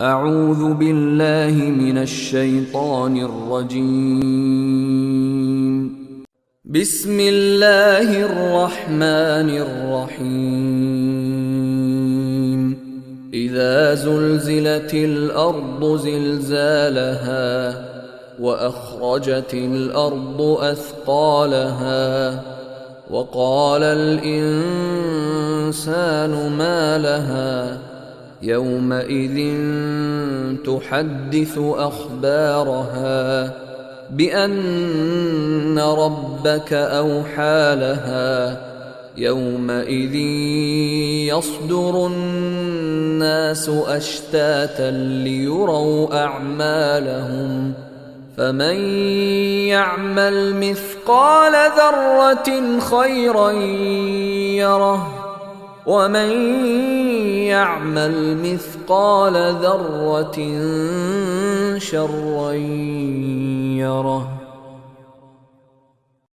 أعوذ بالله من الشيطان الرجيم. بسم الله الرحمن الرحيم. إذا زلزلت الأرض زلزالها وأخرجت الأرض أثقالها وقال الإنسان ما لها يومئذ تحدث أخبارها بأن ربك أوحى لها يومئذ يصدر الناس أشتاتا ليروا أعمالهم فمن يعمل مثقال ذرة خيرا يره ومن يعمل مثقال ذرة شرا يره.